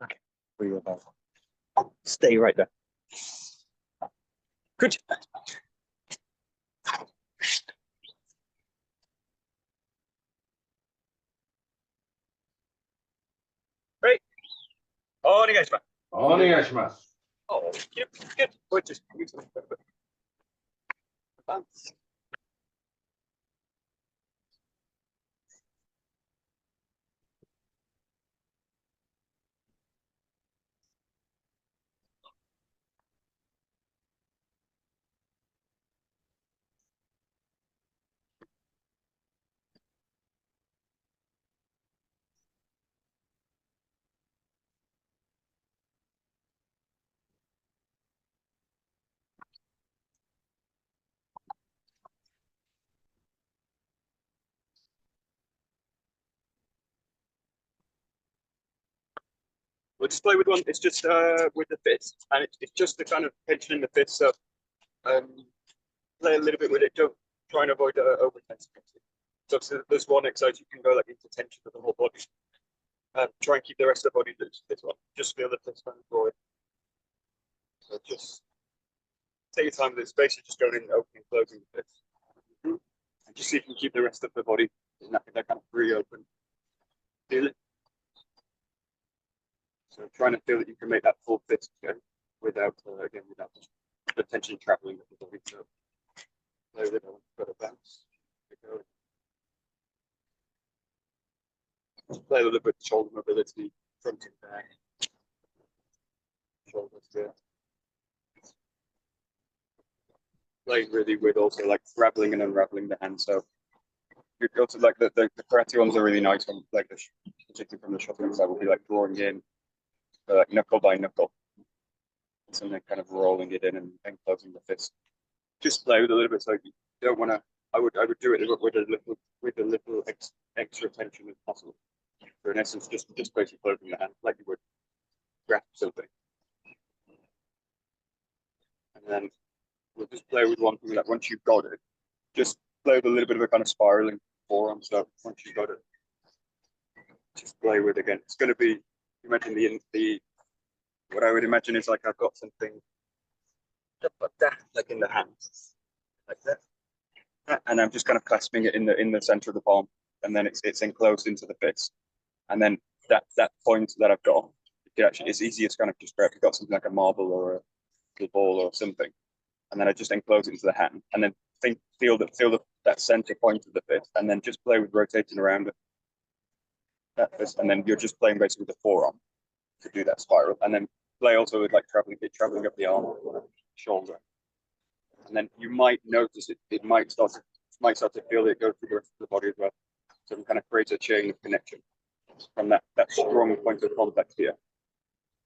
Okay. Stay right there. Good. Great. お願いします。お願いします。Oh, good. We're just advance. We'll just play with one. It's just with the fist, and it's just the kind of tension in the fist. So play a little bit with it. Don't try and avoid over tension. So there's one exercise you can go like into tension of the whole body. Try and keep the rest of the body loose. This one, just feel the fist kind of drawing. So just take your time with this. Basically, just going in, opening, closing the fist, and just see if you can keep the rest of the body in that kind of free open. Feel it. So trying to feel that you can make that full fist again without without the tension traveling with the body. So play with it. Got a bounce. Play a little bit with shoulder mobility, front and back. Shoulders there. Playing really with also like raveling and unraveling the hand. So you go to like the karate ones are really nice one, like particularly from the shotgun side, will be like drawing in like knuckle by knuckle. And then kind of rolling it in and closing the fist. Just play with a little bit, so you don't want to. I would do it with a little extra tension as possible. So in essence, just basically closing the hand like you would grasp something. And then we'll just play with one thing that once you've got it, just play with a little bit of a kind of spiraling forearm. So once you've got it, just play with again. It's going to be. Imagine the what I would imagine is like I've got something like that, like in the hand, like that, and I'm just kind of clasping it in the center of the palm, and then it's enclosed into the fist, and then that point that I've got, it's easiest kind of just grab. You've got something like a marble or a ball or something, and then I just enclose it into the hand, and then feel that center point of the fist, and then just play with rotating around it. That fist, and then you're just playing basically with the forearm to do that spiral, and then play also with like traveling up the arm or shoulder, and then you might notice it might start to feel it go through the rest of the body as well. So it kind of creates a chain of connection from that strong point of contact here,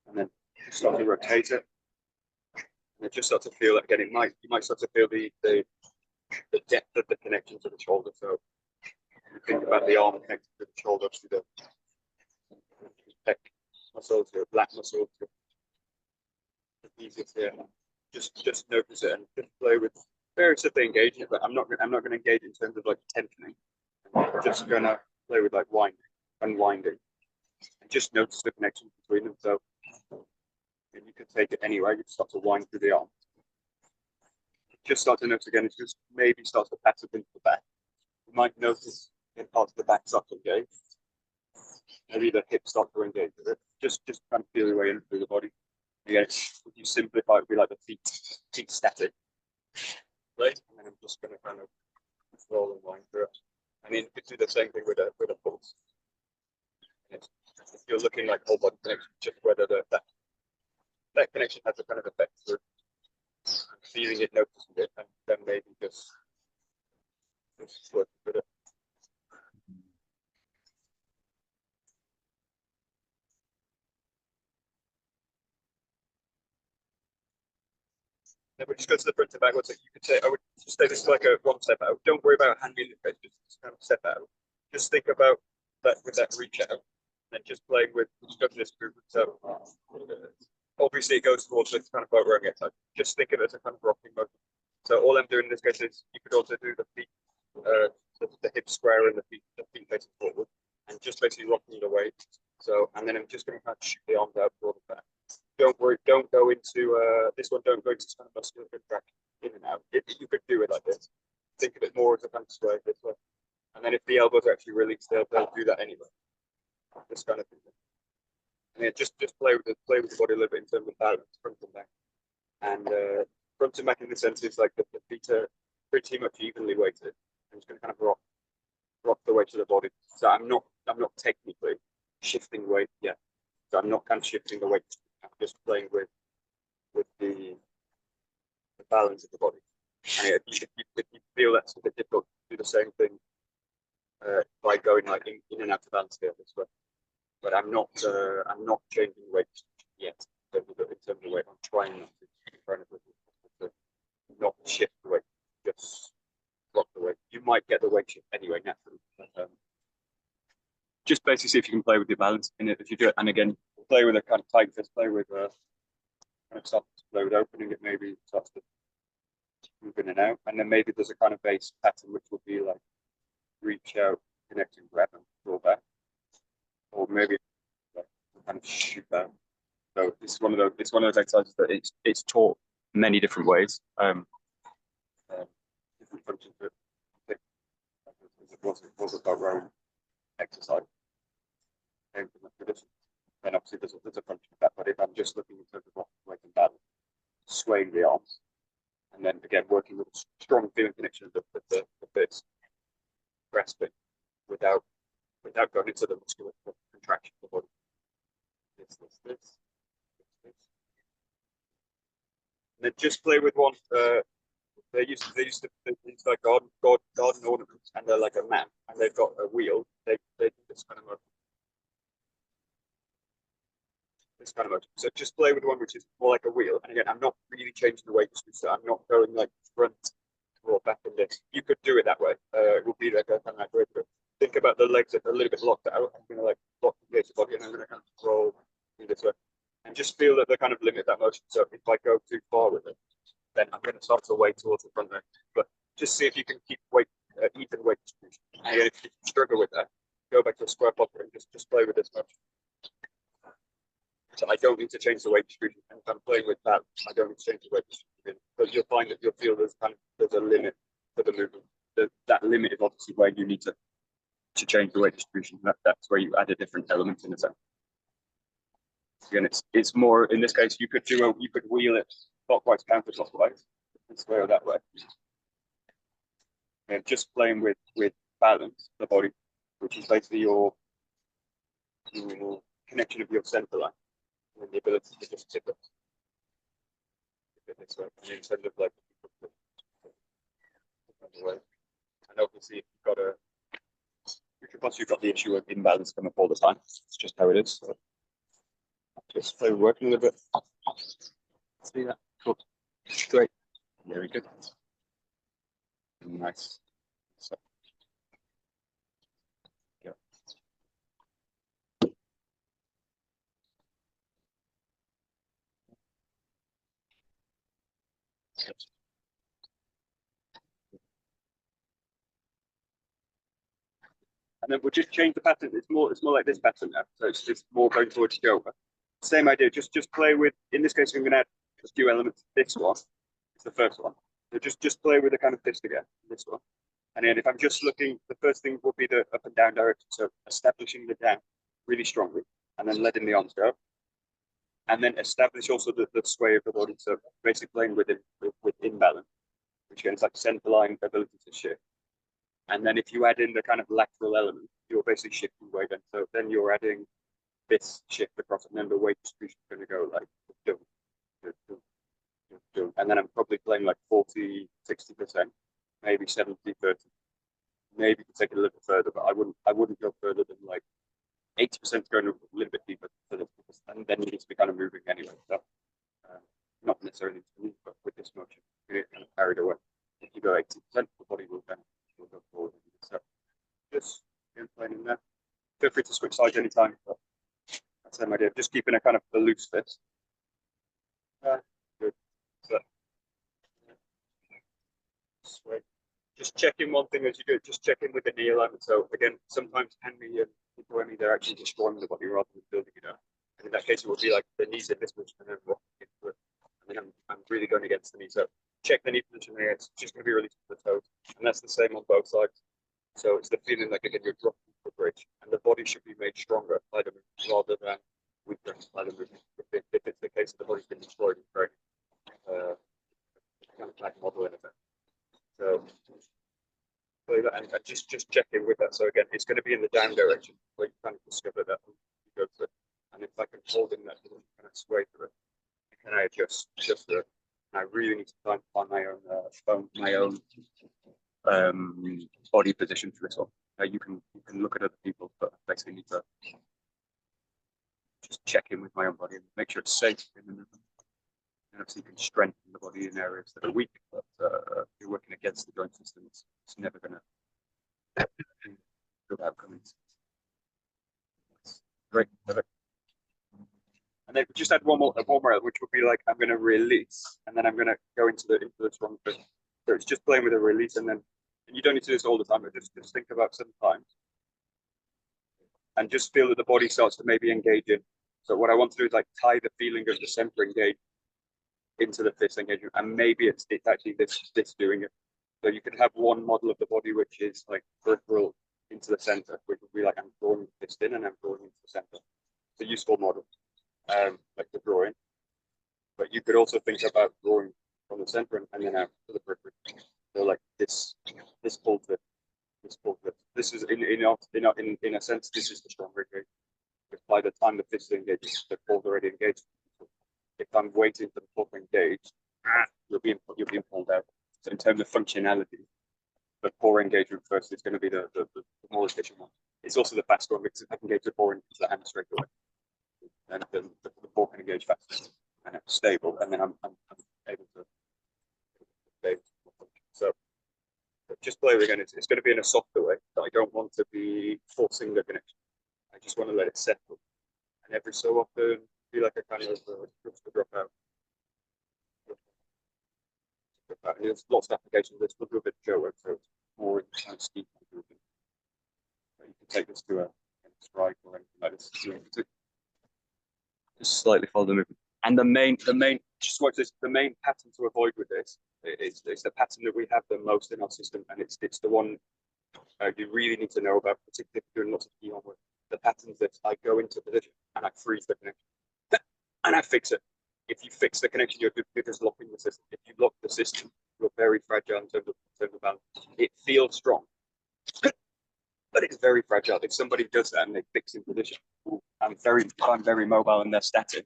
and then start to rotate it, and just start to feel it again. You might start to feel the depth of the connection to the shoulder. So you think about the arm connected to the shoulder, to the pec muscle, to the black muscle, to the easiest here. Just notice it and just play with various of the engagement. But I'm not going to engage in terms of like tensioning. I'm just going to play with like unwinding, and just notice the connection between them. So and you can take it anywhere. You start to wind through the arm. Just start to notice again. It just maybe starts to pass up into the back. You might notice in parts of the back start to engage. Maybe the hips start to engage with it. Just kind of feel your way in through the body. Again, if you simplify, it would be like the feet static. Right? And then I'm just going to kind of roll and wind through it. I mean, you could do the same thing with a pulse. If you're looking like whole body connection, just whether that connection has a kind of effect through feeling it, noticing it, and then maybe just work with it. Then we just go to the front and back. You could say, I would just say this is like a one step out. Don't worry about hand in the face, just kind of step out. Just think about that with that reach out, and just playing with this movement. So obviously it goes towards this kind of boat rowing exercise. Just think of it as a kind of rocking motion. So all I'm doing in this case is you could also do the feet, the hips square and the feet facing forward, and just basically rocking the weight. So, and then I'm just going to kind of shoot the arms out for the back. Don't worry, don't go into this one. Don't go into kind of muscular contraction in and out. You could do it like this. Think of it more as a kind of sway this way. And then if the elbows are actually released, they'll do that anyway. This kind of thing. And yeah, just play with the body a little bit in terms of balance, front and back. And front and back in the sense is like the feet are pretty much evenly weighted. I'm just going to kind of rock the weight of the body. So I'm not technically shifting weight yet. So I'm not kind of shifting the weight. I'm just playing with the balance of the body. And if you feel that's a bit difficult, do the same thing by going like in and out of balance here this way. But I'm not changing weight yet in terms of the weight. I'm trying not to not shift the weight, just rock the weight. You might get the weight shift anyway naturally. But, just basically see if you can play with your balance in it. If you do it, and again, play with a kind of tight fist, play with kind of soft, play with opening it, maybe starts to move in and out, and then maybe there's a kind of base pattern which would be like reach out, connect and grab and draw back, or maybe like kind of shoot down. So it's one of those exercises that it's taught many different ways, different functions. But it was about rowing exercise. And obviously there's a function of that, but if I'm just looking in terms of weight and balance, swaying the arms, and then again working with a strong feeling connection of the fist, grasping without going into the muscular contraction of the body. This. And then just play with one. They used to these like garden ornaments, and they're like a map, and they've got a wheel. They do this kind of motion. So just play with one which is more like a wheel. And again, I'm not really changing the weight, so I'm not going like front or back in this. You could do it that way. It would be like a kind of way to think about the legs that are a little bit locked out. I'm going to like lock the base of the body, and I'm going to kind of roll this way, and just feel that they kind of limit that motion. So if I go too far with it, then I'm going to start to weigh towards the front leg. But just see if you can keep even weight distribution. And if you struggle with that, go back to a square posture and just play with this motion. So I don't need to change the weight distribution. And if I'm playing with that, I don't need to change the weight distribution. But you'll find that you'll feel there's a limit to the movement. That limit is obviously where you need to change the weight distribution. That's where you add a different element in a sense. Again, it's more in this case. You could wheel it clockwise, counterclockwise, this way or that way. And just playing with balance, the body, which is basically your connection of your center line, and the ability to just tip it this way, and instead of like and obviously if you've got the issue of imbalance coming up all the time. It's just how it is. So just play working a little bit. See that? Cool. Great. Very good. Nice. So, yeah. And then we'll just change the pattern. It's more like this pattern now. So it's more going towards yoga. Same idea. Just play with. In this case, I'm going to add a few elements. This one is the first one. So just play with the kind of fist again. This one. And then if I'm just looking, the first thing will be the up and down direction. So establishing the down really strongly, and then letting the arms go. And then establish also the sway of the body. So basically playing with imbalance, which again is like center line ability to shift. And then if you add in the kind of lateral element, you're basically shifting weight. And so then you're adding this shift across, and then the weight distribution is going to go like and then I'm probably playing like 40, 60%, maybe 70, 30. Maybe you could take it a little bit further, but I wouldn't go further than like 80% going a little bit deeper for this, and then you need to be kind of moving anyway. So not necessarily to move, but with this motion, you get kind of carried away. If you go 80%, the body will go forward. So just playing in there. Feel free to switch sides anytime. But that's the same idea. Just keeping a kind of a loose fist. Good. So, sway. Just checking one thing as you do it. Just checking with the knee alignment. So again, sometimes hand me people I mean, they're actually destroying the body rather than building it up. And in that case, it would be like the knees in this position and then rocking into it. And then I'm really going against the knee. So check the knee position there. It's just going to be released to the toes. And that's the same on both sides. So it's the feeling like, again, you're dropping the bridge. And the body should be made stronger by the movement rather than weaker by the movement. If it's the case that the body's been destroyed in training. Kind of like model in effect. So and just check in with that. So again, it's going to be in the down direction where you kind of discover that you go through it. And if I can hold in that, you kind of sway through it. Can I adjust through it? And I really need to find my own body position for this one. You can look at other people, but I basically need to just check in with my own body and make sure it's safe in the movement. And obviously you can strengthen the body in areas that are weak, but if you're working against the joint system, it's never going to good outcomes. Great. Perfect. And then just add one more, which would be like, I'm going to release, and then I'm going to go into the strong fist. So it's just playing with a release, and you don't need to do this all the time, but just think about sometimes. And just feel that the body starts to maybe engage in. So what I want to do is like tie the feeling of the center engage into the fist engagement, and maybe it's actually this doing it. So you could have one model of the body which is like peripheral into the center, which would be like I'm drawing the fist in and I'm drawing into the center. It's a useful model, like the drawing. But you could also think about drawing from the center and then out to the periphery. So like this pull to this pull to this is in a sense this is the stronger engagement. Because by the time the fist engages, the pull's already engaged. If I'm waiting for the pull to engage, you're being pulled out. So in terms of functionality, the core engagement first is going to be the more efficient one. It's also the faster one because if I can engage the core into the hand straight away, then the core can engage faster and it's stable, and then I'm able to stay. So just play again. It's going to be in a softer way. I don't want to be forcing the connection. I just want to let it settle, and every so often feel like I kind of drop out. And there's lots of applications. There's a little bit of Joe work, so it's more in kind of steep movement. So you can take this to a strike or anything like this. Just slightly follow the movement. And the main, just watch this. The main pattern to avoid with this is the pattern that we have the most in our system, and it's the one you really need to know about, particularly if you're doing lots of key work. The patterns that I go into position and I freeze the connection, and I fix it. If you fix the connection, you're just locking the system. If you lock the system, you're very fragile in terms of balance. It feels strong, but it's very fragile. If somebody does that and they fix in position, I'm very mobile and they're static.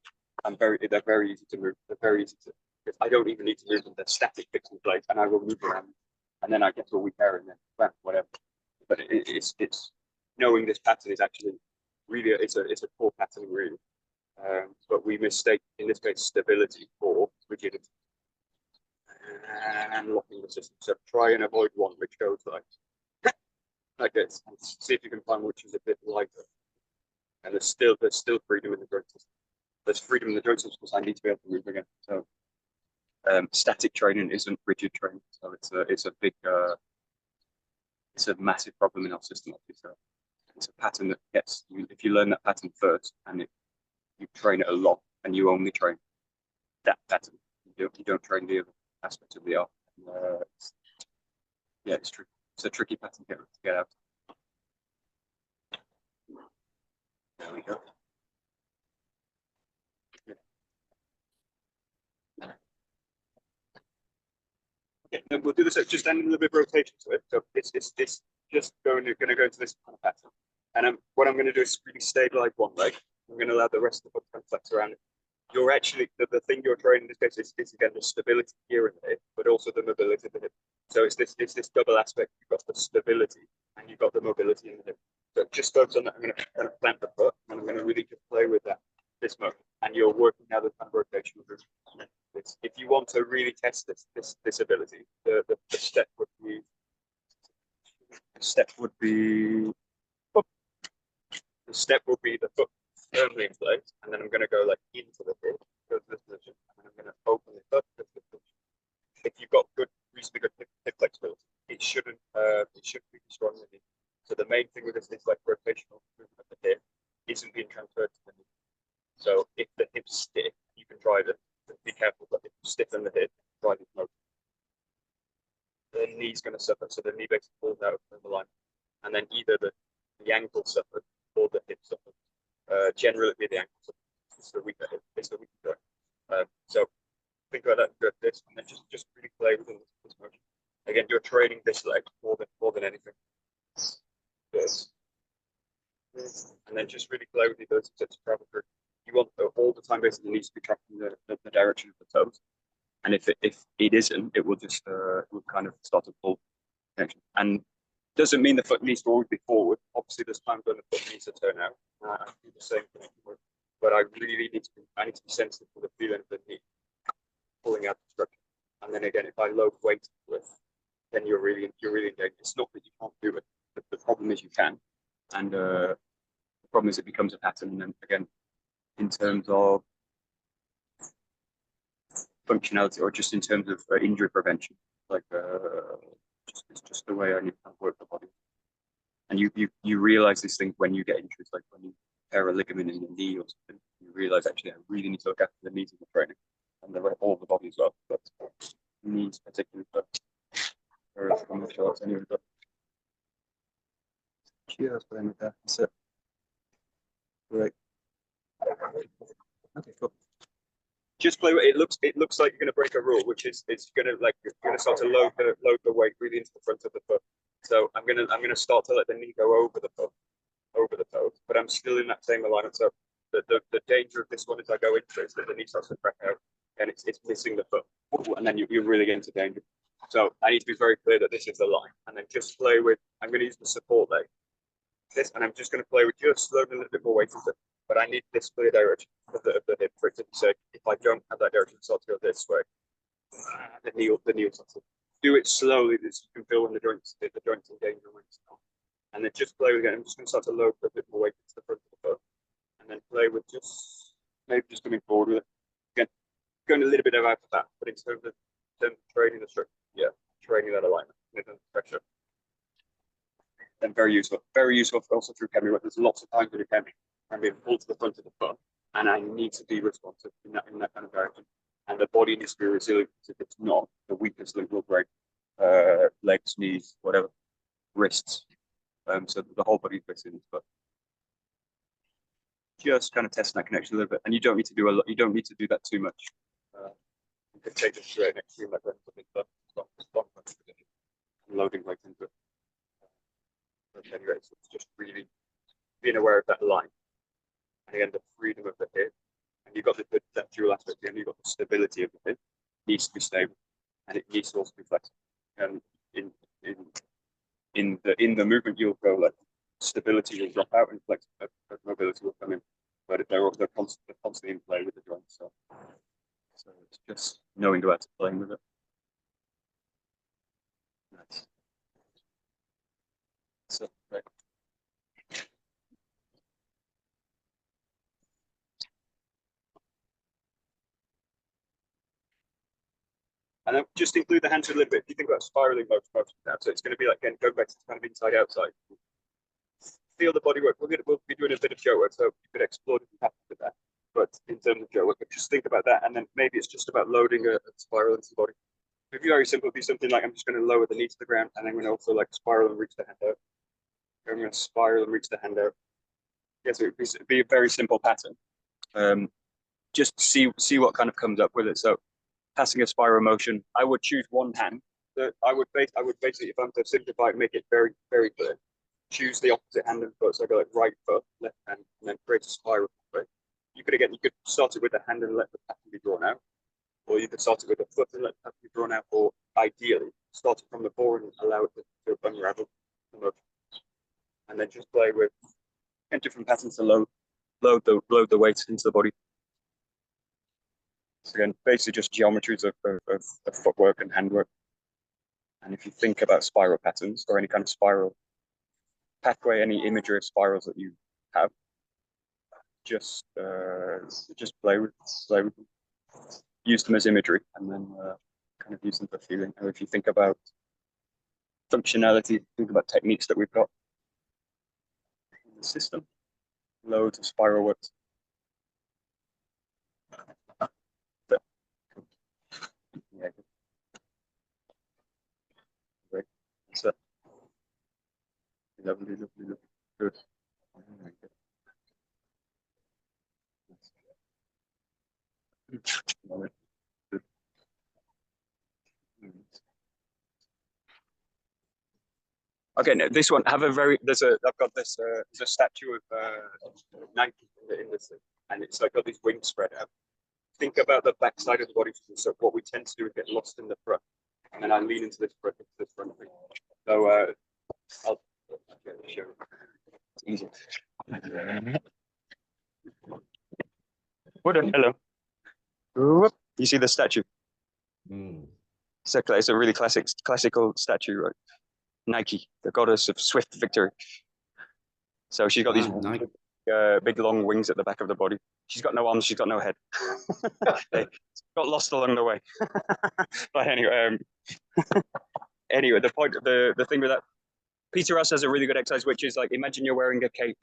They're very easy to move. They're very easy to. I don't even need to move them. They're static, fixed in place, and I will move around, and then I get to a weak area and then whatever. But it's knowing this pattern is actually really it's a core pattern really. But we mistake, in this case, stability for rigidity and locking the system. So try and avoid one which goes like this. And see if you can find which is a bit lighter. And there's still freedom in the joint system. There's freedom in the joint system because I need to be able to move again. So static training isn't rigid training. So it's a massive problem in our system. So it's a pattern that gets you. If you learn that pattern first and you train it a lot and you only train that pattern. You don't train the other aspects of the art. It's tricky. It's a tricky pattern to get out. There we go. Okay, then we'll do this. Just adding a little bit of rotation to it. So it's just going to go into this kind of pattern. And what I'm going to do is really stabilize one leg. I'm going to allow the rest of the foot to flex around it. You're actually, the thing you're training in this case is again the stability here and there, but also the mobility of the hip. So it's this double aspect. You've got the stability and you've got the mobility in the hip. So just focus on that. I'm going to plant the foot and I'm going to really just play with that this moment. And you're working now the kind of rotational movement. If you want to really test this ability, the step would be the foot firmly in place, and then I'm going to go like into the hip, go to this position, and then I'm going to open it up to this position. If you've got reasonably good hip flexibility, it shouldn't be strong. So the main thing with this is like rotational movement of the hip isn't being transferred to the knee. So if the hip's stiff, you can drive it. But be careful that if you stiffen the hip, drive it motion. The knee's going to suffer, so the knee basically falls out of the line, and then either the ankle suffers or the hip suffers. Generally, it'd be the ankle suffers. It's the weaker hip. It's the weaker joint. So think about that, do this, and then just really play within this motion. Again, you're training this leg more than anything. This. And then just really play with the ability to travel through. You want all the time basically needs to be tracking the direction of the toes. And if it isn't, it will just it will kind of start to pull connection. And doesn't mean the foot needs to always be forward. Obviously, there's times when the foot needs to turn out. I do the same thing, but I really need to be sensitive to the feeling of the knee pulling out the structure. And then again, if I load weight into it, then you're really in danger. It's not that you can't do it, but the problem is you can. And the problem is it becomes a pattern. And then again, in terms of functionality or just in terms of injury prevention, like it's just the way I need to work the body. And you realize these things when you get injuries, like when you tear a ligament in the knee or something, you realize actually I really need to look after the knees in the training and all the body as well, but knees particularly for martial arts anyway. But just playing with that. That's it. Great. Okay, cool. Just play with it. It looks like you're going to break a rule, which is it's going to you're going to start to load the weight really into the front of the foot. So I'm going to start to let the knee go over the foot, over the toes, but I'm still in that same alignment. So the danger of this one is I go into it, so the knee starts to crack out and it's missing the foot, and then you're really getting into danger. So I need to be very clear that this is the line, and then just play with. I'm going to use the support leg, this, and I'm just going to play with just loading a little bit more weight into it. But I need this clear direction of the hip for it to be safe. If I don't have that direction, start to go this way. The knee starts to do it slowly. This you can feel when the joints in danger when it's not. And then just play with it. I'm just going to start to load a bit more weight into the front of the foot, and then play with maybe just coming forward with it. Again, going a little bit out of that, but in terms of training the structure, training that alignment, pressure. And very useful also through Kemi. There's lots of times with Kemi I'm being pulled to the front of the foot, and I need to be responsive in that kind of direction. And the body needs to be resilient. If it's not, the weakest link will break. Legs, knees, whatever, wrists. So the whole body fits in. But just kind of testing that connection a little bit, and you don't need to do a lot. You don't need to do that too much. You can take it straight next to you, like loading weight into it. But anyway, so it's just really being aware of that line. And again, the freedom of the hip, and you've got that dual aspect here, and you've got the stability of the hip. It needs to be stable, and it needs to also be flexible. And in the movement, you'll go like stability will drop out, and mobility will come in. But they're constantly in play with the joints. So it's just knowing about playing with it. Nice. So right. And then just include the hands a little bit. If you think about spiraling motion now, so it's going to be like, again, going back to kind of inside outside. Feel the body work. We'll be doing a bit of joe work, so you could explore different patterns with that. But in terms of joe work, just think about that, and then maybe it's just about loading a spiral into the body. It'd be very simple. It'd be something like I'm just going to lower the knee to the ground, and I'm going to also like spiral and reach the hand out. I'm going to spiral and reach the hand out. Yes, it'd be a very simple pattern. Just see what kind of comes up with it. So passing a spiral motion, I would choose one hand. I would basically, if I'm to simplify it, make it very, very clear. Choose the opposite hand and foot. So I go like right foot, left hand, and then create a spiral. You could start it with the hand and let the pattern be drawn out, or you could start it with the foot and let the pattern be drawn out, or ideally start it from the board and allow it to unravel the motion. And then just play with different patterns to load the weights into the body. So again, basically just geometries of footwork and handwork. And if you think about spiral patterns or any kind of spiral pathway, any imagery of spirals that you have, just play with them. Use them as imagery, and then kind of use them for feeling. Or if you think about functionality, think about techniques that we've got. the system. Loads of spiral works. Yeah. Great. So, lovely, lovely, lovely. Good. Okay, now this one, I've got this, there's a statue of Nike in this thing, and it's like got these wings spread out. Think about the back side of the body. So what we tend to do is get lost in the front, and then I lean into this front thing. So I'll show you. It's easy. Hello. You see the statue? It's a really classical statue, right? Nike, the goddess of swift victory. So she's got these big long wings at the back of the body. She's got no arms, she's got no head. They got lost along the way. But anyway, the thing with that, Peter Ross has a really good exercise, which is like, imagine you're wearing a cape,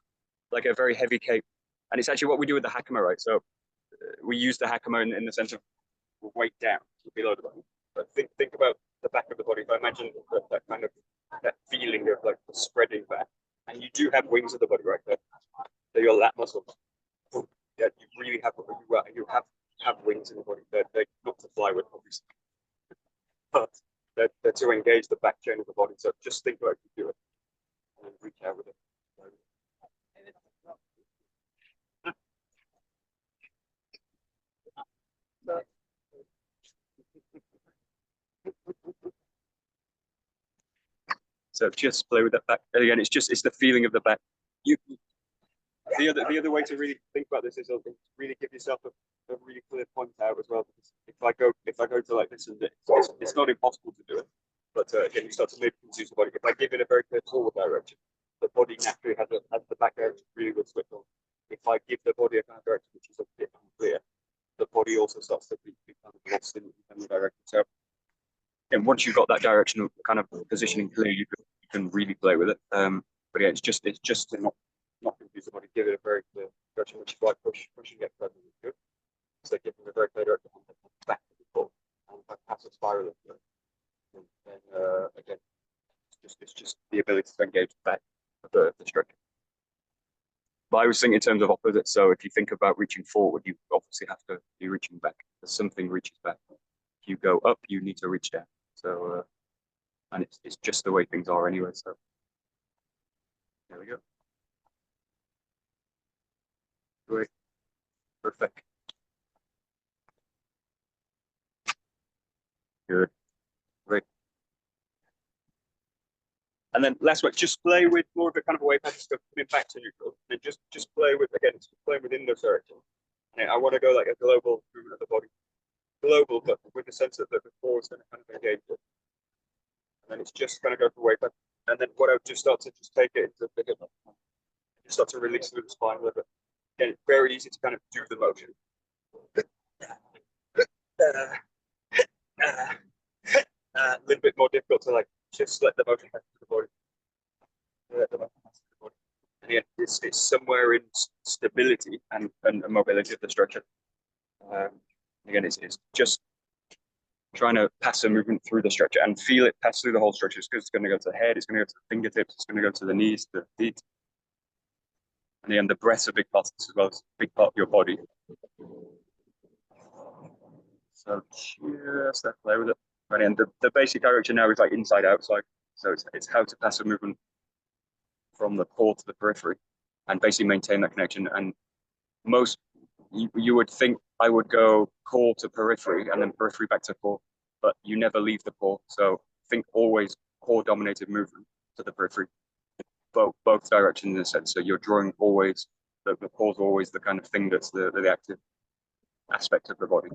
like a very heavy cape. And it's actually what we do with the 𝗓𝗡𝗡𝗢, right? So we use the 𝗓𝗓𝗡𝗢 in the sense of weight down below the body. But think about the back of the body. If I imagine that kind of that feeling of like the spreading back, and you do have wings of the body right there. So your lat muscles, yeah, you really have wings in the body. They're not to fly with, obviously, but they're to engage the back chain of the body. So just think about you do it, and then reach out with it. So just play with that back. And again, it's the feeling of the back. The other way to really think about this is really give yourself a really clear point out as well. Because if I go to like this and this, it's not impossible to do it. But again, you start to maybe confuse the body. If I give it a very clear forward direction, the body naturally has the back direction really will switch on. If I give the body a kind of direction which is a bit unclear, the body also starts to be kind of lost in the direction. So, and once you've got that directional kind of positioning clear, you can really play with it. But yeah, it's just to not confuse the body. Give it a very clear direction, which is why pushing it further is good. So give them a very clear direction back to the core and pass a spiral into it. And then again, it's just the ability to engage back of the structure. But I was thinking in terms of opposites. So if you think about reaching forward, you obviously have to be reaching back. If something reaches back. If you go up, you need to reach down. So and it's just the way things are anyway. So there we go. Great. Perfect. Good. Great. And then last one, just play with more of a kind of away pattern stuff, coming back to neutral. And just play with, again, play within the direction. And I want to go like a global movement of the body. Global, but with the sense that the core is going to kind of engage it. And then it's just going to go for way back. And then what I would just start to just take it into a bigger, just start to release through the spine a little bit. Again, it's very easy to kind of do the motion. A little bit more difficult to like just let the motion pass through the body. And again, it's somewhere in stability and mobility of the structure. Again, it's just trying to pass a movement through the structure and feel it pass through the whole structure. Because it's going to go to the head, it's going to go to the fingertips, it's going to go to the knees, the feet. And again, the breath's a big part of this as well. It's a big part of your body. So just that play with it. And the basic direction now is like inside outside. So it's how to pass a movement from the core to the periphery and basically maintain that connection. And most you would think I would go core to periphery and then periphery back to core, but you never leave the core. So think always core dominated movement to the periphery, both directions in a sense. So you're drawing always, the core is always the kind of thing that's the active aspect of the body.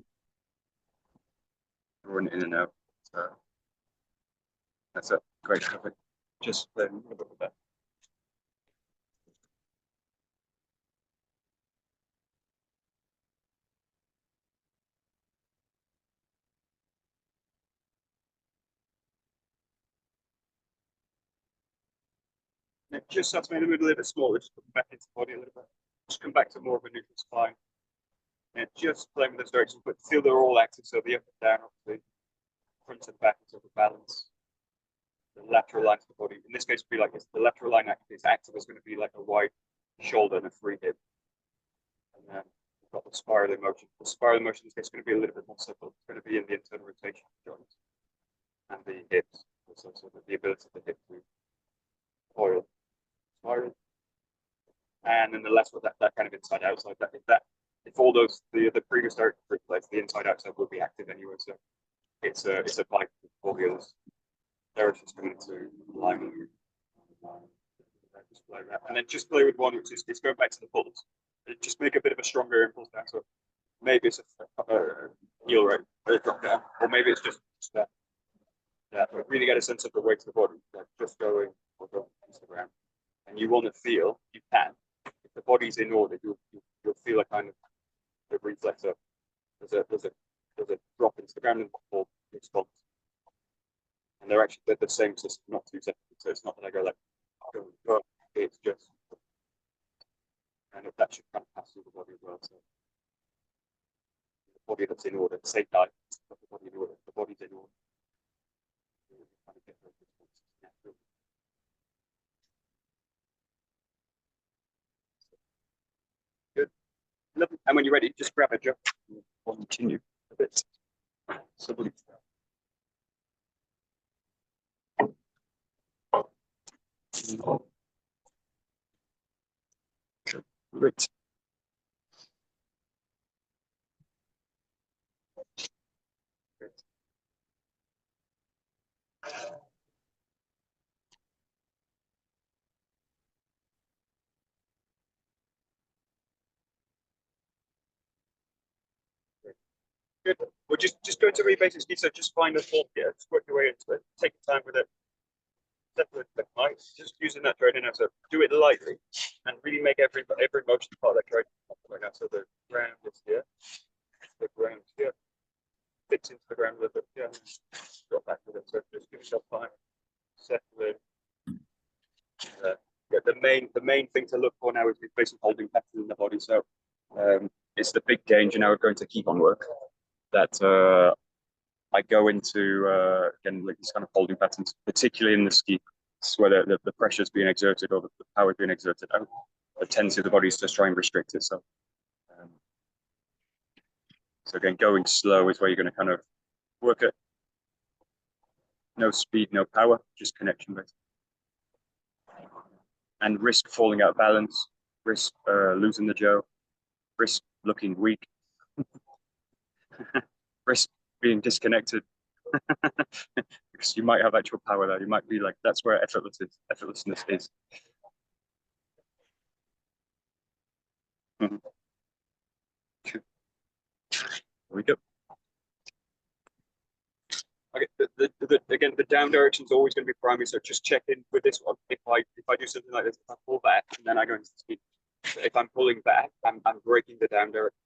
Run in and out. So that's it. Great. Perfect. Just play a little bit with that. And it just starts to make the middle a little bit smaller, just come back into the body a little bit. Just come back to more of a neutral spine. And just playing with those directions, but feel they're all active. So the up and down, obviously, front and back is of the balance. The lateral line of the body. In this case, would be like this. The lateral line is active is going to be like a wide shoulder and a free hip. And then we've got the spiraling motion. The spiraling motion in this case is going to be a little bit more simple. It's going to be in the internal rotation joint and the hips. So the ability of the hip to coil, spiral. And then the last one, that kind of inside outside. If all those the previous directions took place, the inside outside will be active anyway. So it's a bike with all the others. Directions coming into alignment. And then just play with one, which is it's going back to the pulls. Just make a bit of a stronger impulse down. So maybe it's a heel right, drop down, or maybe it's just that. Yeah, but really get a sense of the weight of the body, like just going or going into the ground. And you want to feel, you can, if the body's in order, you'll feel a kind of a reflex up. There's a drop into the ground and a response. And they're the same system, not 2 seconds. So it's not that I go like, oh, it's just, and that should kind of pass through the body as well. So the body that's in order, same diet, but the body in order, the body's in order. Kind of get those responses naturally. Good. Lovely. And when you're ready, just grab a jump and continue a bit. So great. Good. Well, just go into really basic ski. So just find a form here, just work your way into it. Take your time with it. Just using that training now. So do it lightly and really make every motion part of that training right now. So the ground is here, the ground is here, fits into the ground a little bit. Yeah, drop back with it. So just give yourself time, settle in. Yeah, the main thing to look for now is basically holding pattern in the body. So it's the big danger now of going to keep on work that I go into again like these kind of holding patterns, particularly in the ski, where the pressure is being exerted or the power is being exerted out. The tendency of the body is to try and restrict it. So again, going slow is where you're going to kind of work at no speed, no power, just connection based. And risk falling out of balance, risk losing the jaw, risk looking weak, risk being disconnected. Because you might have actual power there. You might be like, that's where effortlessness is. There we go. Okay, again, the down direction is always going to be primary, so just check in with this one. If I do something like this, if I pull back and then I go into speed. If I'm pulling back, I'm breaking the down direction.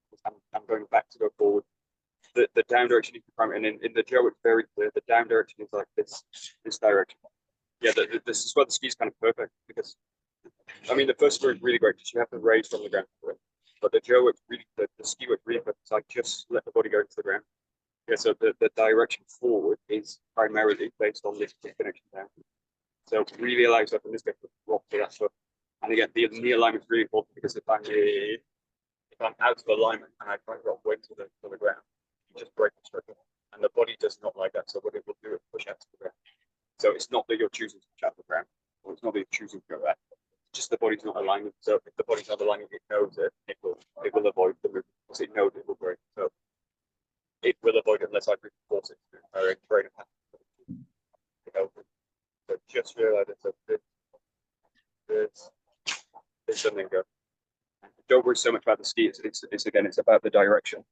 I'm going back to go forward. The down direction is the primary, and in the Joe, it's very clear. The down direction is like this direction. Yeah, this is where the ski is kind of perfect because, I mean, the first one is really great because you have to raise from the ground. But the Joe, it's really the ski works really perfect. So I just let the body go into the ground. Yeah, so the direction forward is primarily based on this connection down. So it really allows up in this case to rock to that foot. And again, the knee alignment is really important because if I'm out of alignment and I try to rock way to the ground, you just break the structure. And the body does not like that. So what it will do is push out to the ground. So it's not that you're choosing to push out the ground, or it's not that you're choosing to go back. It's just the body's not aligning. So if the body's not aligning, it knows it will avoid the movement because it knows it will break. So it will avoid it unless I force it to train a pattern. So just realize there's something go. Don't worry so much about the ski. It's about the direction.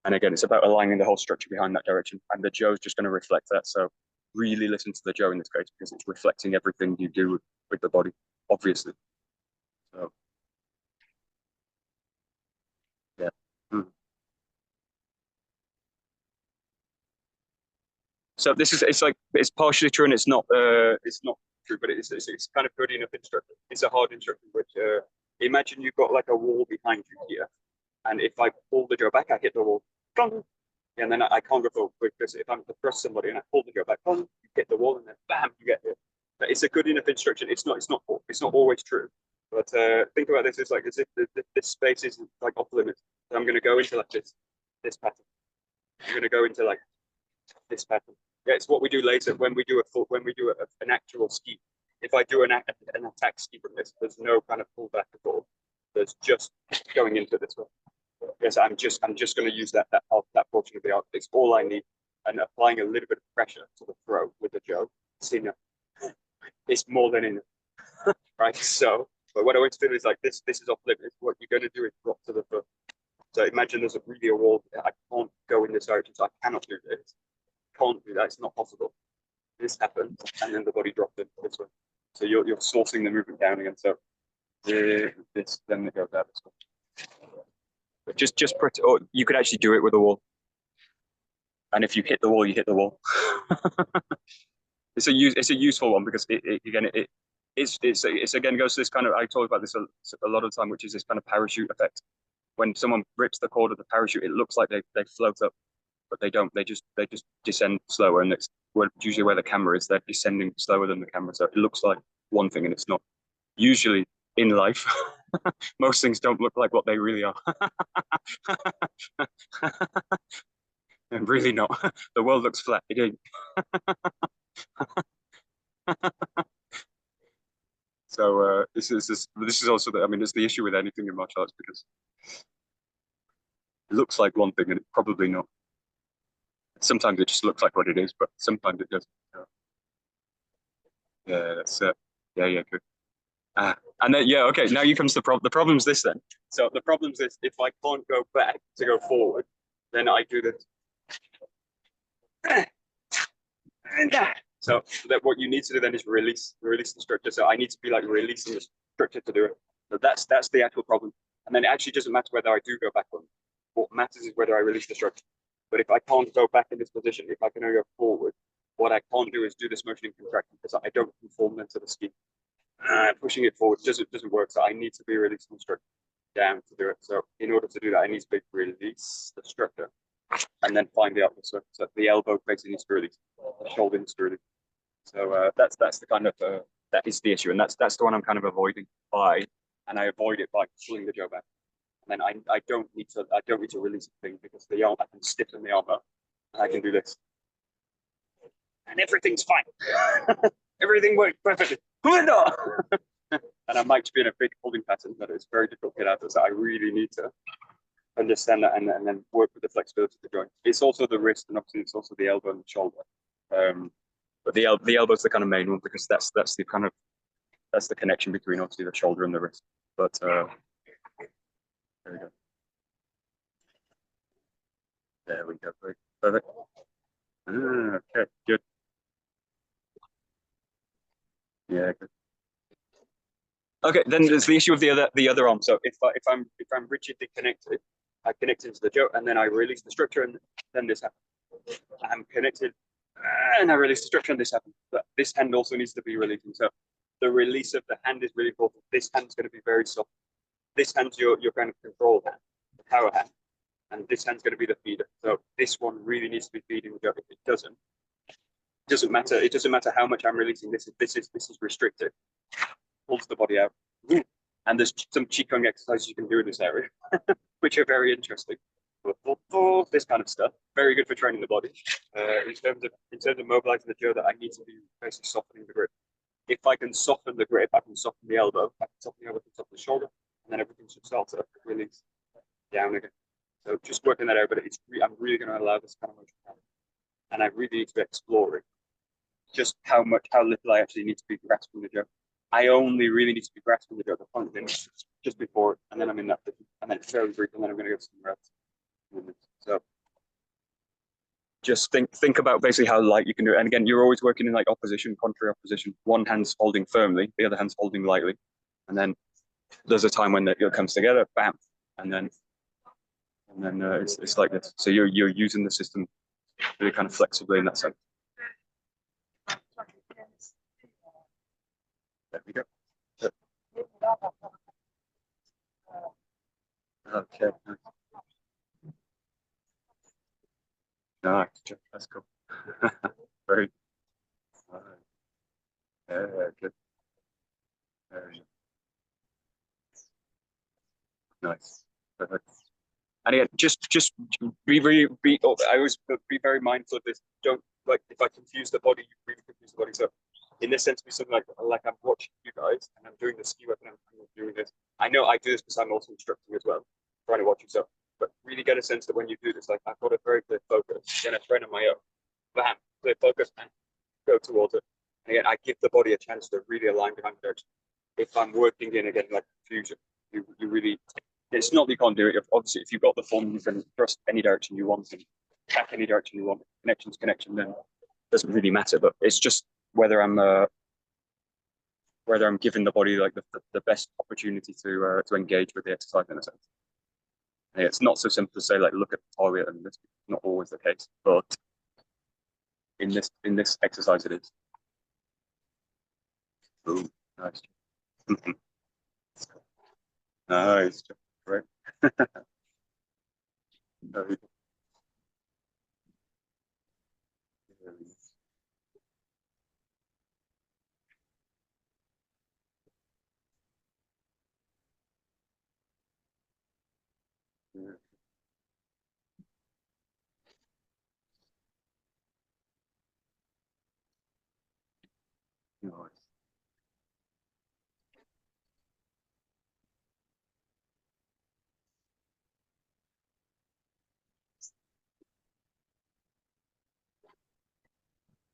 And again, it's about aligning the whole structure behind that direction. And the Joe's just going to reflect that. So really listen to the Joe in this case because it's reflecting everything you do with the body, obviously. So yeah. So this is it's partially true and it's not true, but it's kind of good enough instruction. It's a hard instruction, which imagine you've got like a wall behind you here, and if I pull the jaw back, I hit the wall, and then I can't go forward because if I'm to thrust somebody and I pull the jaw back, you hit the wall, and then bam, you get it. But it's a good enough instruction. It's not always true. But think about this as like as if this space is like off limits. So I'm going to go into like this pattern. I'm going to go into like this pattern. Yeah, it's what we do later when we do an actual ski. If I do an attack ski from this, there's no kind of pullback at all. There's just going into this one. Yes, I'm just going to use that portion of the arc. It's all I need, and applying a little bit of pressure to the throw with the jaw. It's more than enough, right? So, but what I want to do is like this. This is off limits. What you're going to do is drop to the foot. So imagine there's really a wall. I can't go in this direction, so I cannot do this. Can't do that. It's not possible. This happens, and then the body drops into this way. So you're sourcing the movement down again. So this, then it goes out this way. But just put, or you could actually do it with a wall. And if you hit the wall, you hit the wall. It's a useful one because it's again goes to this kind of, I talk about this a lot of the time, which is this kind of parachute effect. When someone rips the cord of the parachute, it looks like they float up, but they don't. They just descend slower, and it's usually where the camera is. They're descending slower than the camera, so it looks like one thing, and it's not. Usually in life, most things don't look like what they really are. And really not. The world looks flat. It ain't. So this is also the, I mean, it's the issue with anything in martial arts because it looks like one thing and it's probably not. Sometimes it just looks like what it is, but sometimes it doesn't. Yeah, that's yeah, good. And then okay, now you comes the problem. The problem's this then. So the problem's this: if I can't go back to go forward, then I do this. So that what you need to do then is release the structure. So I need to be like releasing the structure to do it. So that's the actual problem. And then it actually doesn't matter whether I do go back on. What matters is whether I release the structure. But if I can't go back in this position, if I can only go forward, what I can't do is do this motion in contraction because I don't conform then to the scheme. Pushing it forward doesn't work. So I need to be releasing the structure down to do it. So in order to do that, I need to release the structure and then find the outlet. So the elbow basically needs to release, the shoulder needs to release. So that's the kind of that is the issue, and that's the one I'm kind of avoiding and I avoid it by pulling the jaw back. And then I don't need to release the thing because the arm, I can stiffen the arm up and I can do this, and everything's fine. Everything works perfectly. And I might be in a big holding pattern that it's very difficult to get out of. So I really need to understand that and then work with the flexibility of the joint. It's also the wrist, and obviously it's also the elbow and the shoulder. But the elbow is the kind of main one because that's the connection between obviously the shoulder and the wrist. But there we go. There we go. Perfect. Okay, good. Yeah, good. Okay, then there's the issue of the other arm. So if I'm rigidly connected, I connect into the jaw and then I release the structure and then this happens. I'm connected and I release the structure and this happens. But this hand also needs to be releasing. So the release of the hand is really important. This hand's going to be very soft. This hand's your kind of control hand, the power hand, and this hand's going to be the feeder. So this one really needs to be feeding the jaw. If it doesn't matter. It doesn't matter how much I'm releasing. This is restricted. Pulls the body out. And there's some qigong exercises you can do in this area, which are very interesting. This kind of stuff, very good for training the body. In terms of mobilizing the jaw, that I need to be basically softening the grip. If I can soften the grip, I can soften the elbow, I can soften the elbow, I can soften the shoulder, and then everything should start to release down again. So just working that out, but I'm really going to allow this kind of motion to happen. And I really need to be exploring just how little I actually need to be grasping the jaw. I only really need to be grasping the jaw, the point in just before, and then I'm in that position, and then it's very brief, and then I'm going to go somewhere else. So just think about basically how light you can do it. And again, you're always working in like opposition, contrary opposition. One hand's holding firmly, the other hand's holding lightly, and then there's a time when it comes together, bam, and then it's like this. So you're using the system really kind of flexibly in that sense. There we go. Okay. Nice. That's cool. Very. Yeah, good. Very nice. Perfect. And again, just be very be. Oh, I always be very mindful of this. Don't like if I confuse the body, you really confuse the body. So, in this sense, be something like I'm watching you guys and I'm doing the ski work and I'm doing this. I know I do this because I'm also instructing as well, trying to watch yourself. But really get a sense that when you do this, like I've got a very clear focus. Then I train on my own. Bam, clear focus and go towards it. And again, I give the body a chance to really align behind the direction. If I'm working in again like confusion, you really it's not that you can't do it. Obviously, if you've got the form, you can thrust any direction you want and tap any direction you want. Connection's connection, then it doesn't really matter. But it's just whether I'm giving the body like the best opportunity to engage with the exercise in a sense. And it's not so simple to say like look at the target, and that's not always the case. But in this exercise, it is. Ooh, nice. Nice. Great. Very good. Yeah. Nice.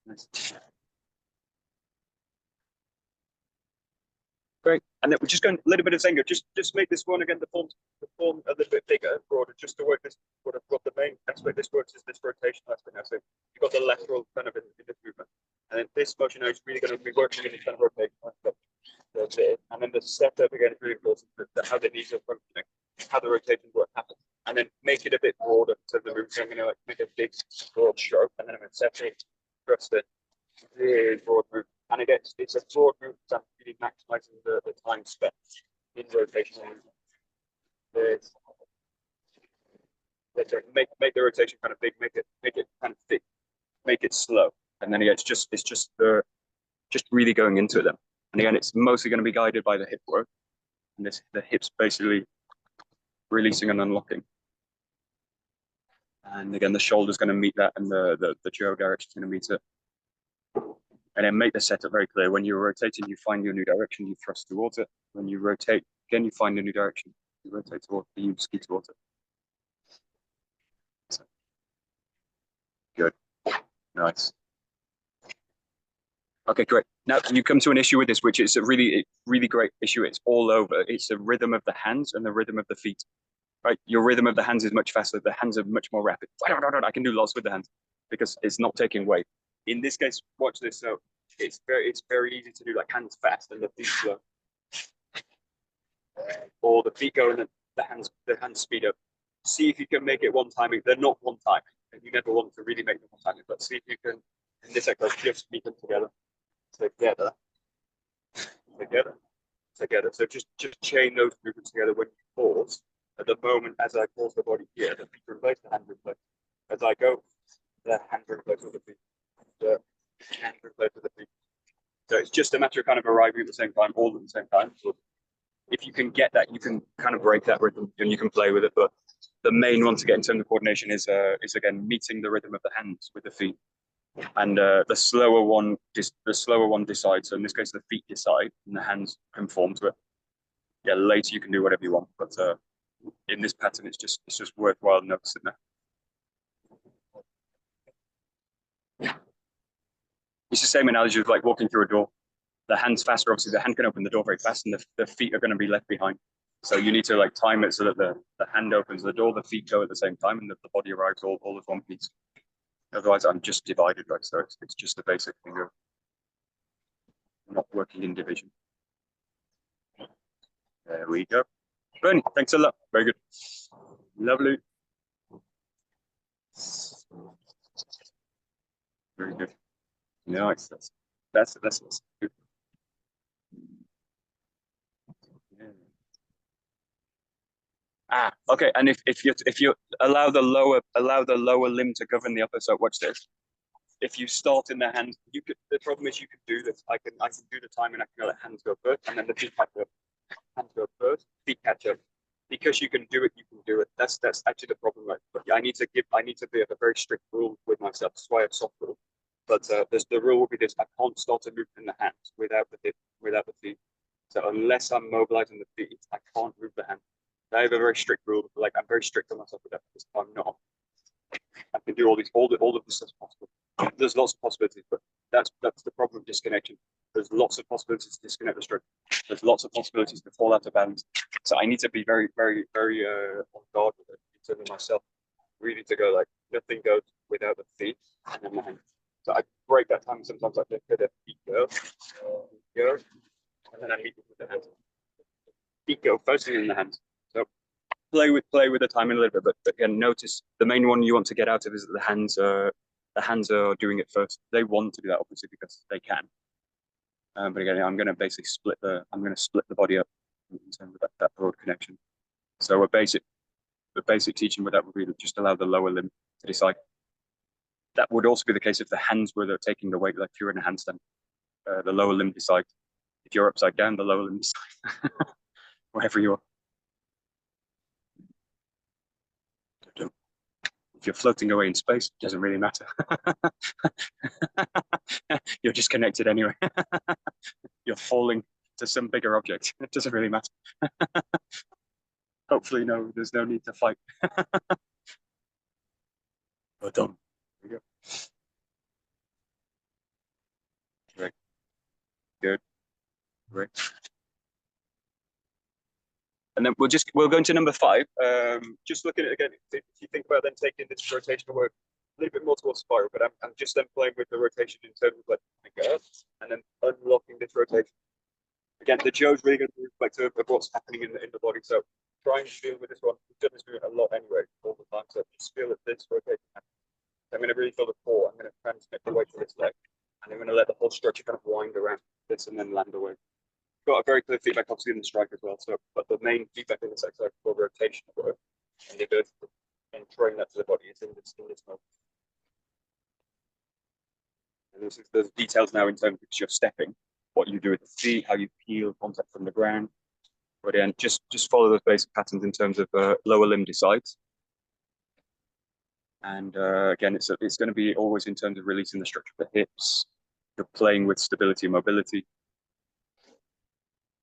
Nice. Great. And then we're just going a little bit of Zengo. Just make this one again, the form a little bit bigger and broader, just to work this sort of what the main aspect this works is this rotational aspect now. So you've got the lateral kind of in this movement. And then this motion now is really going to be working in this kind of rotational aspect. That's it. And then the setup again is really important, how the knees are functioning, how the rotation work happens. And then make it a bit broader. So the movement, I'm going to like make a big broad stroke, and then I'm going to set it, thrust it, really broad movement. And again, it's a broad movement that really maximizing the time spent in rotational movement. Make the rotation kind of big, make it kind of thick, make it slow, and then again, just really going into it then. And again, it's mostly going to be guided by the hip work, and the hips basically releasing and unlocking. And again, the shoulder's going to meet that, and the gyro direction is going to meet it. And then make the setup very clear. When you're rotating, you find your new direction, you thrust towards it. When you rotate, again, you find a new direction, you rotate towards it, you ski towards it. So, good. Nice. Okay, great. Now you come to an issue with this, which is a really great issue. It's all over. It's the rhythm of the hands and the rhythm of the feet. Right? Your rhythm of the hands is much faster. The hands are much more rapid. I can do lots with the hands because it's not taking weight. In this case, watch this. So it's very easy to do like hands fast and the feet slow, or the feet go and the hands speed up. See if you can make it one timing. They're not one timing, and you never want to really make them one timing. But see if you can in this exercise just meet them together, together, together, together. So just chain those movements together when you pause. At the moment, as I pause the body here, the feet replace, the hand replace. As I go, the hand replace with the feet. The hand replace with the feet. So it's just a matter of kind of arriving at the same time, all at the same time. So if you can get that, you can kind of break that rhythm and you can play with it. But the main one to get in terms of coordination is again meeting the rhythm of the hands with the feet. And the slower one decides. So in this case, the feet decide and the hands conform to it. Yeah, later you can do whatever you want, but in this pattern, it's just worthwhile noticing that. It's the same analogy of like walking through a door. The hand's faster, obviously the hand can open the door very fast and the feet are going to be left behind. So you need to like time it so that the hand opens the door, the feet go at the same time, and the body arrives all as one piece. Otherwise, I'm just divided, right? So it's just a basic thing of not working in division. There we go. Bernie, thanks a lot. Very good. Lovely. Very good. Nice. That's good. Okay. And if you allow the lower limb to govern the upper, so watch this. If you start in the hands, you could. The problem is you can do this. I can do the time, and I can let hands go first, and then the feet catch up. Hands go first, feet catch up. Because you can do it, you can do it. That's actually the problem, right? But I need to be a very strict rule with myself. That's why I have soft rule. But the rule will be this: I can't start a movement in the hands without the feet. So unless I'm mobilizing the feet, I can't move the hand. I have a very strict rule. Like I'm very strict on myself with that because I'm not. I can do all of this as possible. There's lots of possibilities, but that's the problem of disconnection. There's lots of possibilities to disconnect the stroke. There's lots of possibilities to fall out of balance. So I need to be very, very, very on guard with it in terms of myself. Really to go like nothing goes without the feet and then the hand. So I break that time sometimes like the feet go, and then I meet with the hands. Feet go first thing in the hands. So play with the timing a little bit, but again, notice the main one you want to get out of is that the hands are doing it first. They want to do that obviously because they can. But again, I'm going to basically split the body up in terms of that broad connection. So the basic teaching with that would be to just allow the lower limb to decide. That would also be the case if the hands were taking the weight, like if you're in a handstand. The lower limb decides. If you're upside down, the lower limb decides. Wherever you are. If you're floating away in space, it doesn't really matter. You're just connected anyway. You're falling to some bigger object. It doesn't really matter. Hopefully, no, there's no need to fight. We're done. There we go. Great. Good. Great. And then we'll go into number 5. Just looking at again, if you think about then taking this rotational work a little bit more towards spiral, but I'm just then playing with the rotation in terms of like and then unlocking this rotation. Again, the Joe's really going to reflect of what's happening in the body. So try and feel with this one. We've done this movement a lot anyway, all the time. So just feel that this rotation. I'm going to really feel the core. I'm going to transmit the weight to this leg, and I'm going to let the whole structure kind of wind around this and then land away. Got a very clear feedback, obviously, in the strike as well. So, but the main feedback in this exercise for rotation work and the ability to train that to the body is in this mode. And there's details now in terms of your stepping, what you do with the feet, how you peel contact from the ground. But again, just follow those basic patterns in terms of lower limb decides. And again, it's going to be always in terms of releasing the structure of the hips. You're playing with stability and mobility.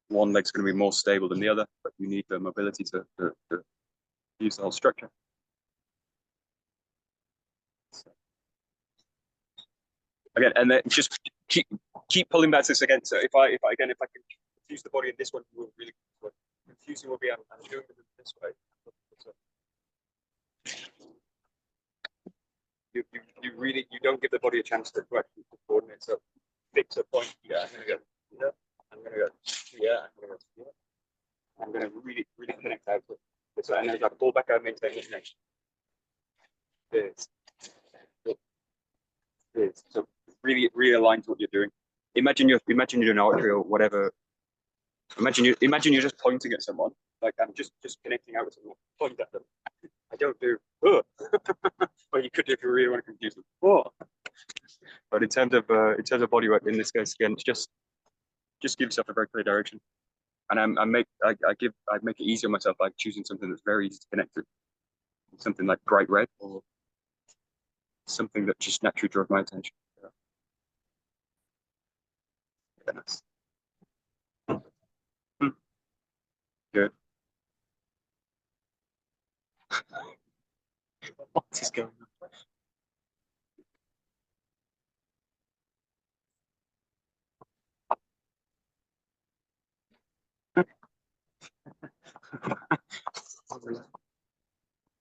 One leg's going to be more stable than the other, but you need the mobility to use the whole structure. So, again, and then just keep pulling back to this again. So if I can confuse the body in this one, will really confusing will be I'm doing it this way. You don't give the body a chance to actually coordinate. So fix a point. Yeah, I'm gonna go. Yeah, I'm gonna go. Yeah, I'm gonna go. Yeah. I'm gonna really connect out with this. And as I pull back, I maintain this connection. This. So really align to what you're doing. Imagine you're doing archery or whatever. Imagine you're just pointing at someone. Like I'm just connecting out with someone. Point at them. I don't do. Oh. Well, you could do if you really want to confuse them. Oh. But in terms of body work, in this case, again, it's just give yourself a very clear direction. And I make it easier on myself by choosing something that's very easy to connect to. Something like bright red or something that just naturally draws my attention. Yeah, nice. Good. What is going on?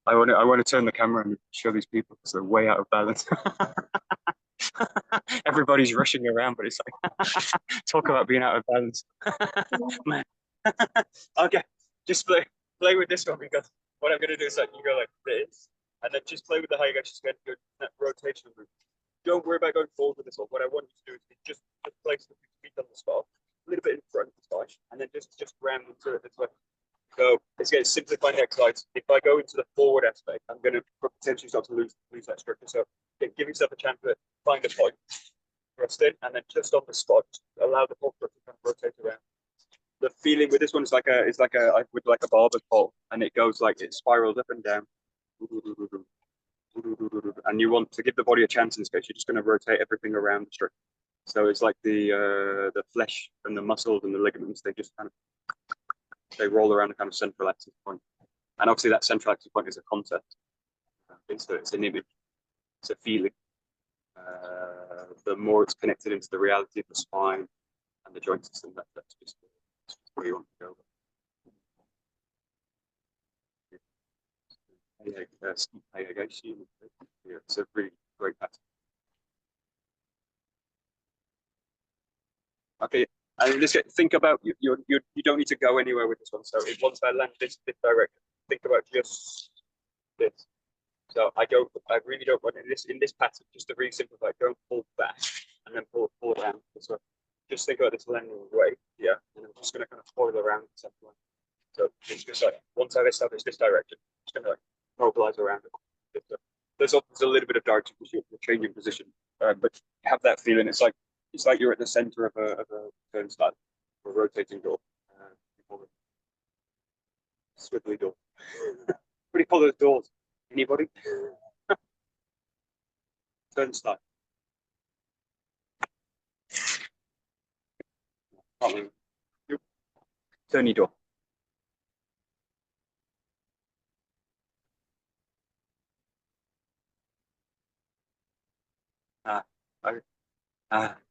I want to turn the camera and show these people because they're way out of balance. Everybody's rushing around, but it's like talk about being out of balance. Man. Okay, just play with this one because what I'm gonna do is like you go like this, and then just play with the how you just get good that rotation move. Don't worry about going forward with this one. What I want you to do is just place the feet on the spot, a little bit in front of the spine, and then just round into it this way. So it's getting simplifying the exercise. If I go into the forward aspect, I'm going to potentially start to lose that structure. So give yourself a chance to find a point, thrust in, and then just on the spot, allow the whole structure to kind of rotate around. The feeling with this one is like a barber pole, and it goes like it spirals up and down. And you want to give the body a chance in this case. You're just going to rotate everything around the structure. So it's like the flesh and the muscles and the ligaments. They just kind of roll around a kind of central axis point. And obviously that central axis point is a concept. It's an image. It's a feeling. The more it's connected into the reality of the spine and the joint system, that's just where you want to go. Yeah, it's a really great pattern. Okay, and just think about you don't need to go anywhere with this one. So once I land this direction, think about just this. So I really don't want in this pattern, just to really simplify, don't pull back and then pull down. So just think about this landing way, yeah, and I'm just gonna kind of foil around something. So it's just like once I've established this direction, I'm just gonna like mobilize around it. There's a little bit of direction because you're changing position, but have that feeling. It's like you're at the center of a turnstile, or a rotating door. Swivelly door. What do you call those doors? Anybody? Turnstile. Turny door.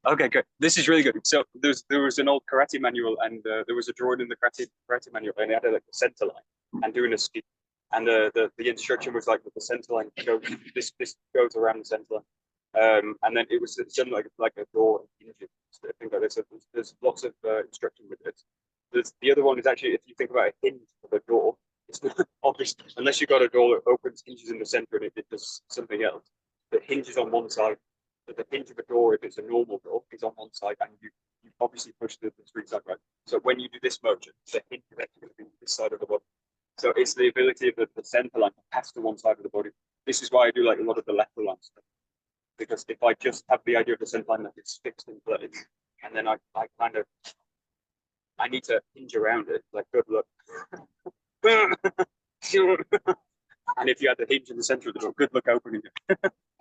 Okay, good. This is really good. So there was an old karate manual, and there was a drawing in the karate manual, and it had like a center line and doing a ski, and the instruction was like the center line goes this goes around the center line, and then it was something like a door and things like this. So there's lots of instruction with it. The other one is actually, if you think about a hinge of a door, it's not obvious unless you've got a door that opens, hinges in the center, and it does something else. The hinge is on one side. But the hinge of a door, if it's a normal door, is on one side, and you obviously push the screen side right. So when you do this motion, the hinge is actually going to be this side of the body. So it's the ability of the center line to pass to one side of the body. This is why I do like a lot of the lateral line stuff, because if I just have the idea of the center line that it's fixed in place, and then I need to hinge around it, like good luck. And if you had the hinge in the center of the door, good luck opening it.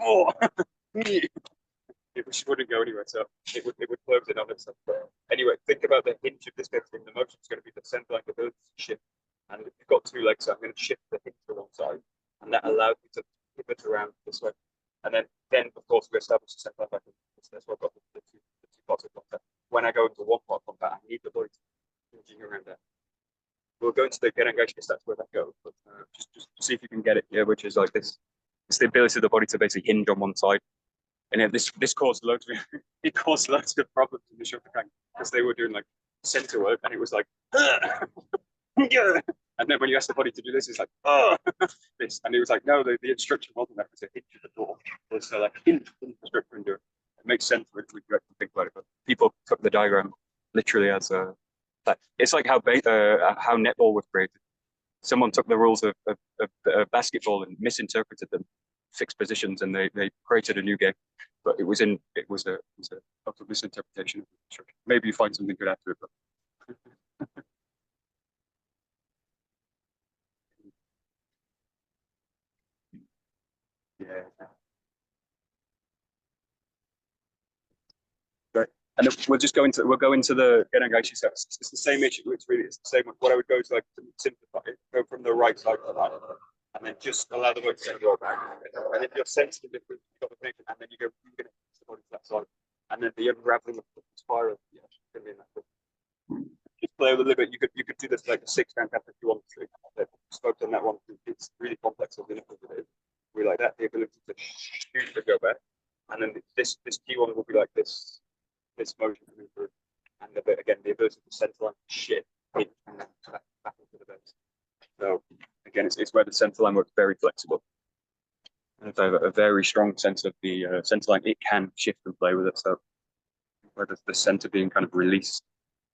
Oh. It wouldn't go anywhere, so it would close in on itself. Anyway, think about the hinge of this thing. The motion is going to be the center line ability to shift. And if you've got two legs, so I'm going to shift the hinge to one side, and that allows me to pivot around this way. And then of course, we establish the center line. That's what I've got the two parts of contact. When I go into one part of contact, I need the body to hinging around there. We'll go into the Gerengashi because that's where that goes. But just see if you can get it here, which is like this. It's the ability of the body to basically hinge on one side. And this caused loads of problems in the Shotokan because they were doing like center work, and it was like yeah. And then when you ask the body to do this, it's like this, and it was like no, the instruction wasn't that, to hinge the door. It was like hinge the structure and do it. It makes sense when you actually think about it, but people took the diagram literally as like it's like how netball was created. Someone took the rules of basketball and misinterpreted them, fixed positions, and they created a new game. But it was a total misinterpretation of the instruction. Maybe you find something good after it, but yeah. Right. And then we'll go into the Gerengashi sets. It's the same issue. It's the same. What I would go to, like, to simplify it, go from the right side to the left, and then just allow the body to go back. And if you're sensitive, you've got the connection, and then you're going to the body to that side, and then the unraveling of the spiral. Yeah, going to be in that. Just play a little bit. You could do this like a 6-round pattern if you want to. I spoke on that one. It's really complex. We like that. The ability to shoot and go back, and then this key one will be like this motion coming through, and again the ability to center line shift in and then back into the base. So again, it's where the center line works very flexible. And if I have a very strong sense of the center line, it can shift and play with it. So where the center being kind of released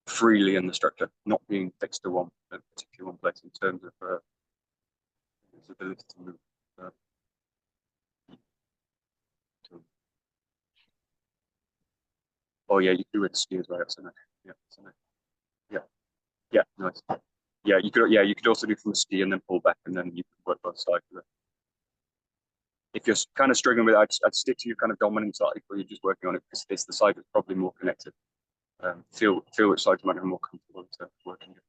freely in the structure, not being fixed to one particular one place in terms of his ability to move. Oh yeah, you could do it ski as well. So nice. Yeah, so nice. Yeah, nice. Yeah, you could also do from the ski and then pull back, and then you can work both sides of it. If you're kind of struggling with it, I'd stick to your kind of dominant side where you're just working on it, because it's the side that's probably more connected. Feel which side you might be more comfortable to working with.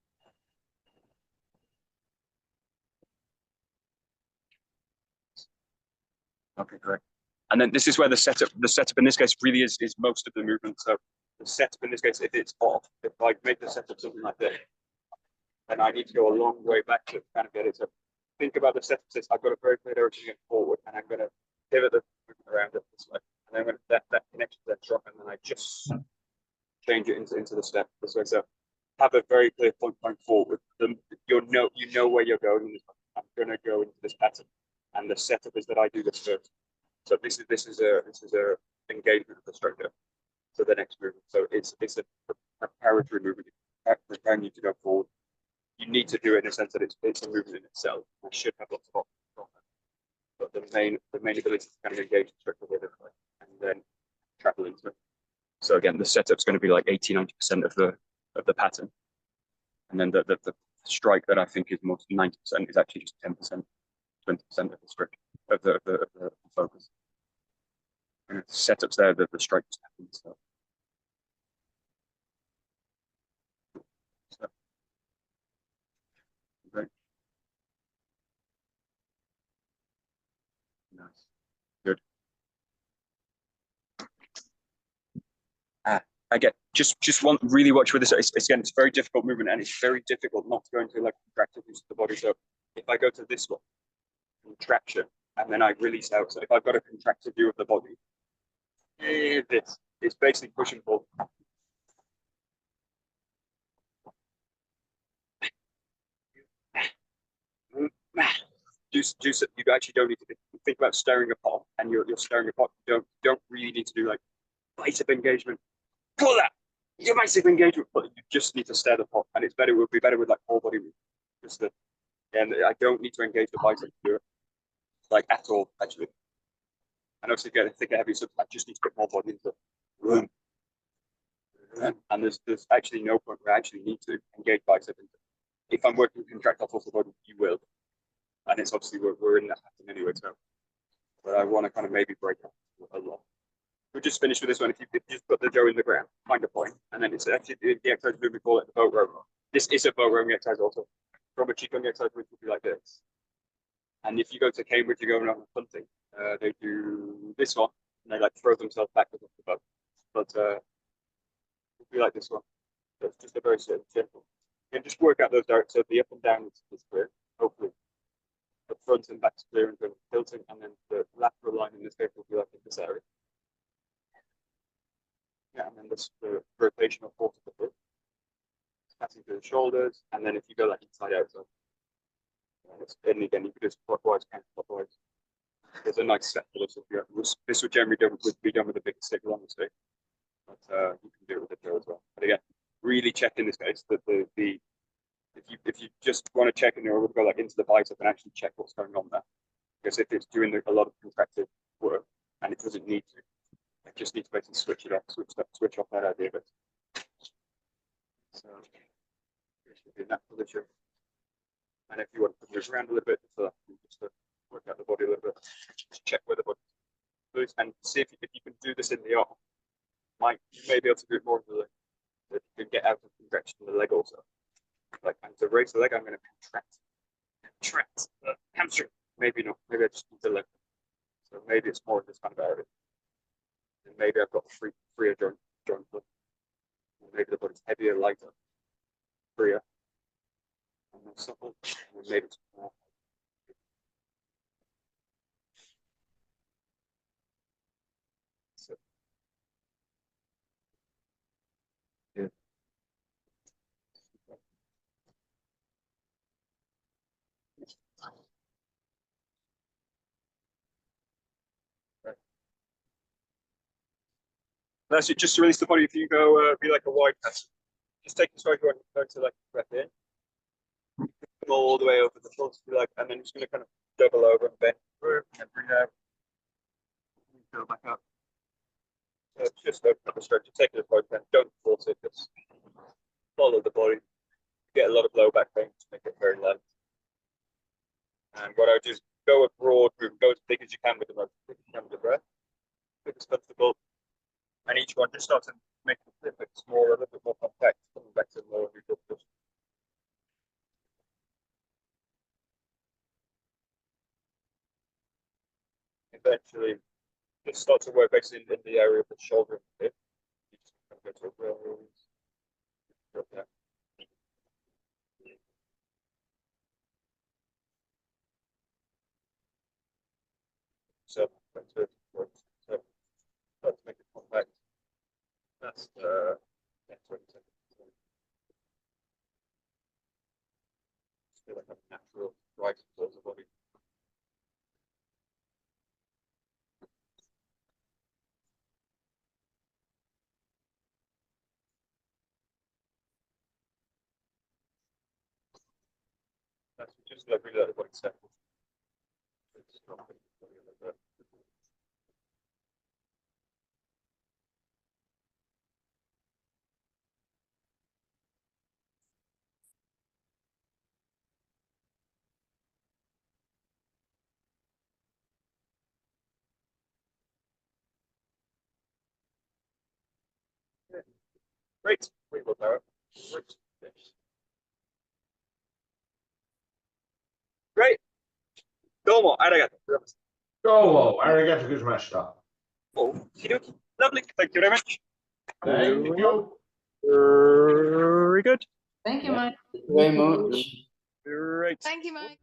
Okay, great. And then this is where the setup in this case really is most of the movement. So the setup in this case, if it's off, if I make the setup something like this, then I need to go a long way back to kind of get it. So think about the setup. I've got a very clear direction going forward, and I'm going to pivot the movement around it this way, and then I'm going to that connection to that drop, and then I just change it into the step this way. So have a very clear point going forward. You know where you're going. I'm going to go into this pattern, and the setup is that I do this first. So this is a engagement of the structure. So the next movement. So it's a preparatory movement, preparing you to go forward. You need to do it in a sense that it's a movement in itself. I should have lots of options, but the main ability to kind of engage the structure with it and then travel into it. So again, the setup's going to be like 80-90% of the pattern, and then the strike that I think is most 90% is actually just 10%, 20% of the structure of the focus. And the setup's there, the strike just happens. So great. Nice. Good. Again, just really watch with this. Again, it's a very difficult movement, and it's very difficult not to go into like contractive use of the body. So if I go to this one, contraction, and then I release out. So if I've got a contracted view of the body, it's basically pushing forward. You actually don't need to think about stirring a pot, and you're stirring a pot. You don't really need to do like bicep engagement. Pull that. Your bicep engagement, but you just need to stir the pot, and it would be better with like whole body movement. And I don't need to engage the bicep to do it, like at all, actually. And obviously, get a thicker, heavy stuff. I just need to put more body into it. And there's actually no point where I actually need to engage bicep into it. If I'm working contractile muscle body, you will. And it's obviously we're in that pattern anyway, so but I want to kind of maybe break up a lot. We'll just finish with this one. If you just put the dough in the ground, find a point, and then it's actually the exercise movement we call it the boat row. This is a boat rowing exercise also. From a qigong exercise, which would be like this. And if you go to Cambridge, you go on hunting, they do this one, and they like throw themselves backwards off the boat. But it would be like this one. So it's just a very simple. You can just work out those directions. So the up and down is clear, hopefully. The front and back's clear and tilting, and then the lateral line in this case will be like in this area. Yeah, and then the rotational force of the foot, passing through the shoulders, and then if you go like inside out, so and again you can just clockwise, counterclockwise. There's a nice step for this. This would generally be done with a big stick along the stick, but you can do it with a drill as well. But again, really check in this case that if you just want to check and you're able to go like into the bicep and actually check what's going on there, because if it's doing a lot of contractive work and it doesn't need to, it just needs to basically switch off that idea of it. So you should be in that position. And if you want to move around a little bit, just to work out the body a little bit, just check where the body is, and see if you can do this in the arm. You may be able to do it more in the leg. If you can get out of contraction in the leg also. Like, and to raise the leg, I'm going to contract the hamstring. Maybe not. Maybe I just need the leg. So maybe it's more of this kind of area. And maybe I've got freer joint foot. Maybe the body's heavier, lighter, freer, and more supple. And maybe it's more. So, yeah. Right. That's it. Just to release the body. If you go, be like a wide pass. Just take the straight one, go to like breath in. Come all the way over the shoulders, if you like, and then just going to kind of double over and bend through and breathe out. Go back up. So it's just open up the stretch. Take it as both hands. Don't force it. Just follow the body. You get a lot of low back pain to make it very light. And what I would do is go a broad movement, go as big as you can with the motion, as big as you can with the breath, big as comfortable. And each one just start to make it a little bit smaller, a little bit more compact, coming back to the lower neutral position. Eventually, just start to work basically in the area of the shoulder and the hip. You just kind of go to a raise, drop that. So, start to make it compact. That's the next 20 seconds. Just feel like a natural rising towards the body. That's just like really let the body settle. Great. We will power. Great. どうもありがとうございます。どうもありがとうございました。Okie-dokie. Lovely. Thank you very much. Thank you. Very good. Thank you, Mike. Very much. Great. Thank you, Mike.